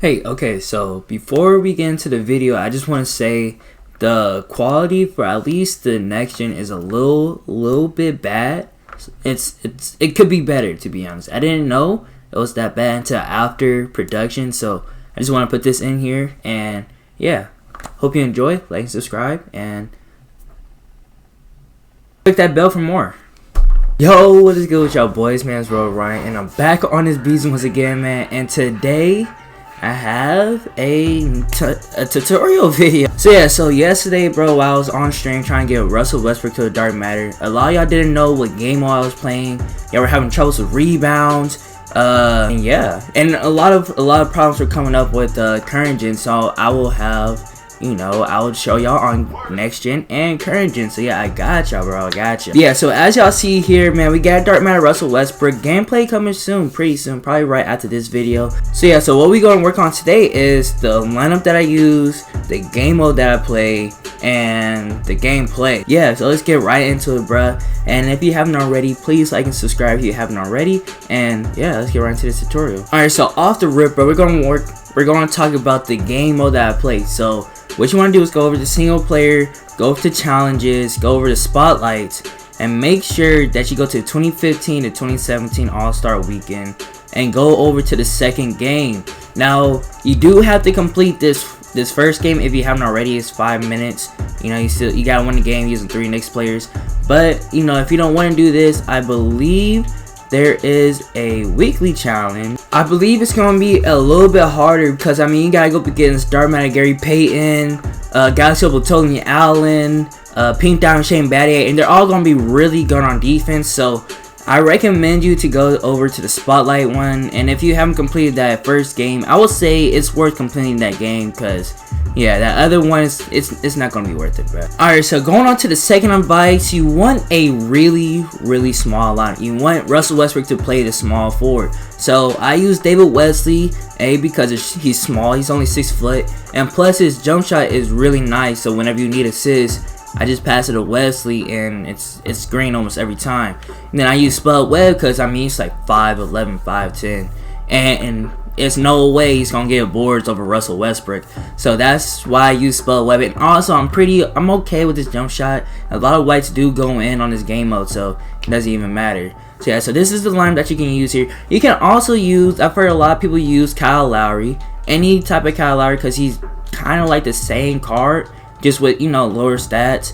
Hey, okay, so before we get into the video, I just want to say the quality for at least the next gen is a little bit bad. It could be better, to be honest. I didn't know it was that bad until after production, so I just want to put this in here. And yeah, hope you enjoy. Like and subscribe, and click that bell for more. Yo, what is good with y'all boys, man? It's Ryan, and I'm back on this beast once again, man. And today I have a tutorial video. So yesterday, bro, while I was on stream trying to get Russell Westbrook to the dark matter, a lot of y'all didn't know what game mode I was playing. Y'all were having troubles with rebounds, and yeah, and a lot of problems were coming up with current gen. So I will have, I would show y'all on next gen and current gen. So yeah, I got y'all, bro. I got you. Yeah, so as y'all see here, man, we got dark matter Russell Westbrook gameplay coming soon, pretty soon, probably right after this video. So yeah, so what we gonna work on today is the lineup that I use, the game mode that I play, and the gameplay. Yeah, so let's get right into it, bruh. And if you haven't already, please like and subscribe if you haven't already. And yeah, let's get right into this tutorial. All right, so off the rip, bro, we're gonna talk about the game mode that I play. So what you want to do is go over to single player, go over to challenges, go over to spotlights, and make sure that you go to 2015 to 2017 All-Star Weekend and go over to the second game. Now you do have to complete this first game if you haven't already. It's 5 minutes. You gotta win the game using 3 Knicks players. But if you don't want to do this, I believe there is a weekly challenge. I believe it's gonna be a little bit harder because you gotta go up against dark matter Gary Payton, Galaxy Opal Tony Allen, Pink Diamond Shane Battier, and they're all gonna be really good on defense. So I recommend you to go over to the spotlight one. And if you haven't completed that first game, I will say it's worth completing that game, because yeah, that other one it's not gonna be worth it, bro. Alright, so going on to the second advice, you want a really small lineup. You want Russell Westbrook to play the small forward. So I use David Wesley, because he's small, he's only 6 foot, and plus his jump shot is really nice. So whenever you need assists, I just pass it to Wesley and it's green almost every time. And then I use Spud Webb because he's like 5'11", 5'10", and it's no way he's gonna get boards over Russell Westbrook. So that's why I use Spud Webb. And also I'm okay with this jump shot. A lot of whites do go in on this game mode, so it doesn't even matter. So yeah, so this is the lineup that you can use here. You can also use, I've heard a lot of people use Kyle Lowry, any type of Kyle Lowry, because he's kind of like the same card, just with lower stats.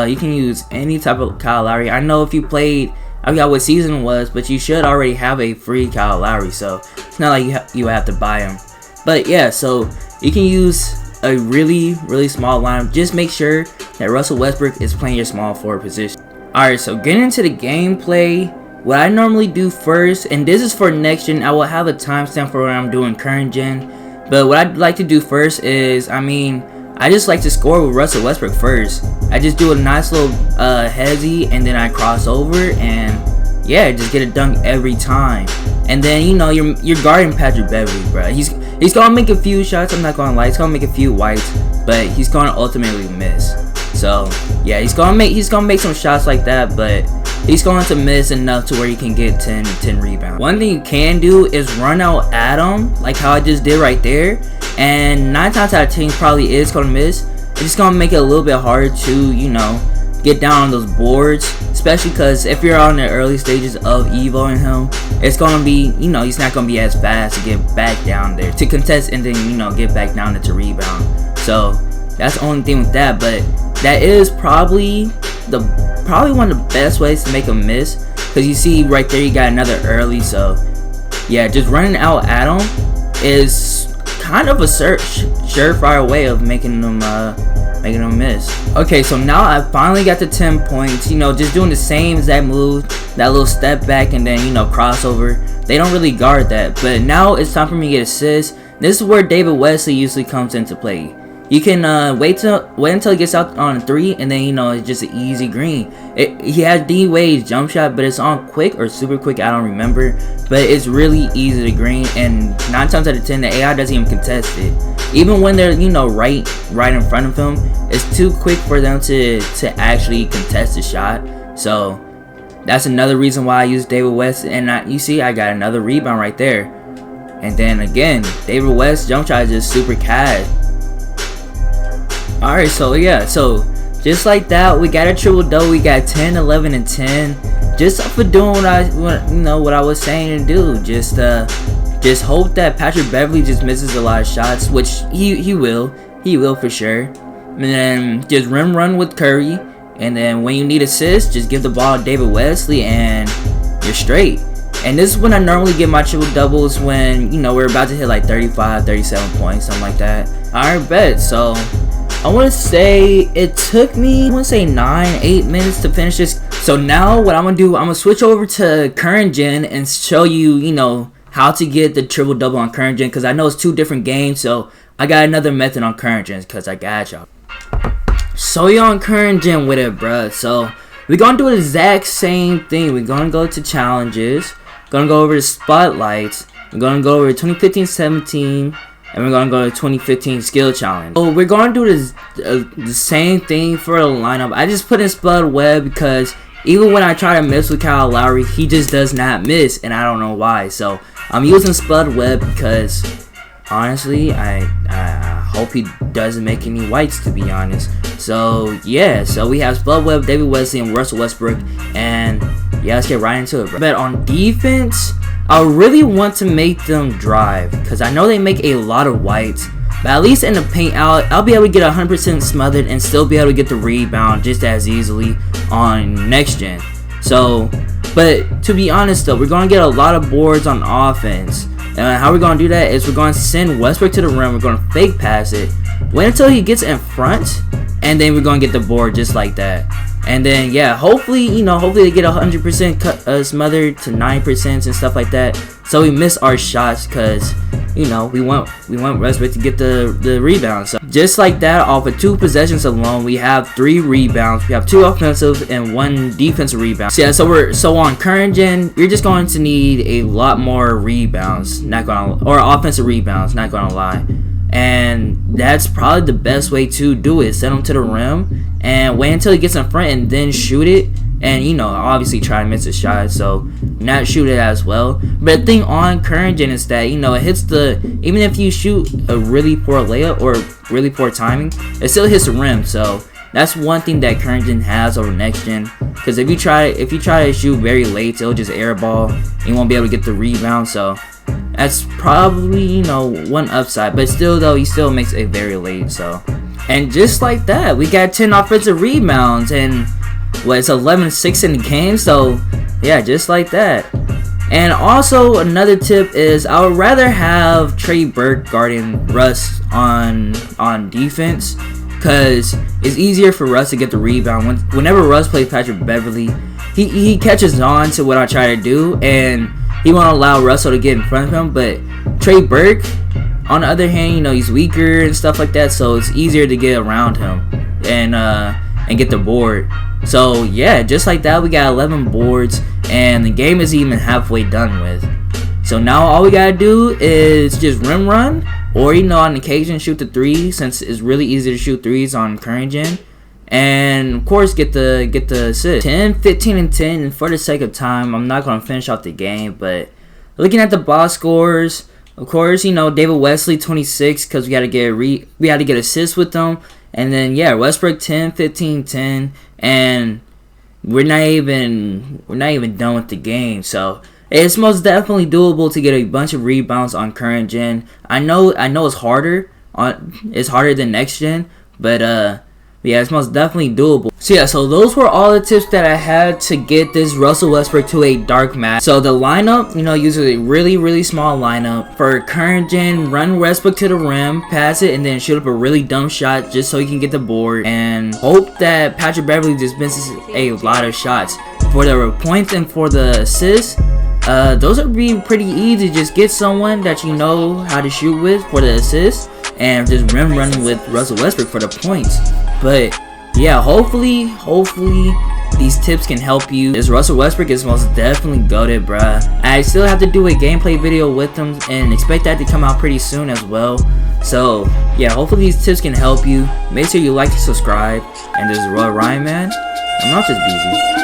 You can use any type of Kyle Lowry. I know if you played, I forgot what season it was, but you should already have a free Kyle Lowry, so it's not like you have to buy him. But yeah, so you can use a really small lineup. Just make sure that Russell Westbrook is playing your small forward position. Alright, so getting into the gameplay, what I normally do first, and this is for next gen, I will have a timestamp for what I'm doing current gen, but what I'd like to do first is, I just like to score with Russell Westbrook first. I just do a nice little hezzy, and then I cross over, and yeah, just get a dunk every time. And then you're guarding Patrick Beverly, bro. He's gonna make a few shots. I'm not gonna lie, he's gonna make a few whites, but he's gonna ultimately miss. So yeah, he's gonna make some shots like that, but he's going to miss enough to where you can get 10 rebounds. One thing you can do is run out at him, like how I just did right there. And 9 times out of 10 probably is going to miss. It's just going to make it a little bit harder to, get down on those boards. Especially because if you're on the early stages of evoing him, it's going to be, he's not going to be as fast to get back down there to contest and then, get back down there to rebound. So that's the only thing with that. But that is probably one of the best ways to make a miss, because you see right there you got another early. So yeah, just running out at him is kind of a surefire way of making them miss. Okay, so now I finally got the 10 points. Just doing the same exact move, that little step back and then crossover. They don't really guard that, but now it's time for me to get assists. This is where David Wesley usually comes into play. You can wait until he gets out on 3, and then it's just an easy green. He has D-Wade's jump shot, but it's on quick or super quick, I don't remember. But it's really easy to green, and 9 times out of 10 the AI doesn't even contest it. Even when they're right in front of him, it's too quick for them to actually contest the shot. So that's another reason why I use David West. And you see I got another rebound right there. And then again, David West jump shot is just super cash. Alright, so yeah, so just like that, we got a triple double. We got 10, 11, and 10. Just for doing what I was saying to do. Just hope that Patrick Beverley just misses a lot of shots, which he will for sure. And then just rim run with Curry. And then when you need assists, just give the ball to David Wesley and you're straight. And this is when I normally get my triple doubles, when we're about to hit like 35, 37 points, something like that. Alright, bet. So I want to say it took me, 9-8 minutes to finish this. So now what I'm gonna do, I'm gonna switch over to current gen and show you how to get the triple double on current gen, because I know it's 2 different games. So I got another method on current gen because I got y'all. So you on current gen with it, bruh. So we're gonna do the exact same thing. We're gonna go to challenges, gonna go over to spotlights, we're gonna go over to 2015-17, and we're gonna go to 2015 skill challenge. So we're gonna do this the same thing for the lineup. I just put in Spud Webb because even when I try to miss with Kyle Lowry, he just does not miss, and I don't know why. So I'm using Spud Webb because honestly, I hope he doesn't make any whites, to be honest. So yeah, so we have Spud Webb, David Wesley, and Russell Westbrook, and yeah, let's get right into it, bro. But on defense, I really want to make them drive because I know they make a lot of whites. But at least in the paint, I'll be able to get 100% smothered and still be able to get the rebound just as easily on next gen. So, but to be honest though, we're going to get a lot of boards on offense. And how we're going to do that is we're going to send Westbrook to the rim. We're going to fake pass it. Wait until he gets in front. And then we're going to get the board just like that. And then, yeah, hopefully they get 100% smothered to 9% and stuff like that. So we miss our shots because, we want Westbrook to get the rebound. So just like that, off of 2 possessions alone, we have 3 rebounds. We have 2 offensive and 1 defensive rebound. So yeah, so on current gen, you're just going to need a lot more rebounds, or offensive rebounds, not gonna lie. And that's probably the best way to do it. Send him to the rim and wait until he gets in front and then shoot it. And obviously try to miss a shot, so not shoot it as well. But the thing on current gen is that it hits even if you shoot a really poor layup or really poor timing, it still hits the rim. So that's one thing that current gen has over next gen. Because if you try to shoot very late, it'll just airball. You won't be able to get the rebound. So that's probably one upside. But still though, he still makes it very late. So, and just like that, we got 10 offensive rebounds and it's 11-6 in the game. So yeah, just like that. And also another tip is I would rather have Trey Burke guarding Russ on defense, because it's easier for Russ to get the rebound. Whenever Russ plays Patrick Beverley, he catches on to what I try to do, and he won't allow Russell to get in front of him. But Trey Burke, on the other hand, he's weaker and stuff like that, so it's easier to get around him and get the board. So yeah, just like that, we got 11 boards, and the game is even halfway done with. So now all we gotta do is just rim run, or on occasion shoot the 3, since it's really easy to shoot 3s on current gen, and of course get the assist. 10, 15, and 10. And for the sake of time, I'm not gonna finish off the game, but looking at the box scores, of course, David Wesley 26, because we had to get assists with them. And then yeah, Westbrook 10, 15, 10, and we're not even done with the game. So it's most definitely doable to get a bunch of rebounds on current gen. I know it's harder than next gen, but yeah, it's most definitely doable. So yeah, so those were all the tips that I had to get this Russell Westbrook to a dark match. So the lineup, uses a really small lineup. For current gen, run Westbrook to the rim, pass it, and then shoot up a really dumb shot just so he can get the board, and hope that Patrick Beverley just misses a lot of shots. For the points and for the assists, those are being pretty easy. Just get someone that you know how to shoot with for the assist, and just rim running with Russell Westbrook for the points. But yeah, hopefully these tips can help you. This Russell Westbrook is most definitely goated, bruh. I still have to do a gameplay video with them and expect that to come out pretty soon as well. So yeah, hopefully these tips can help you. Make sure you like and subscribe. And this is Roy Ryan, man. I'm not just busy.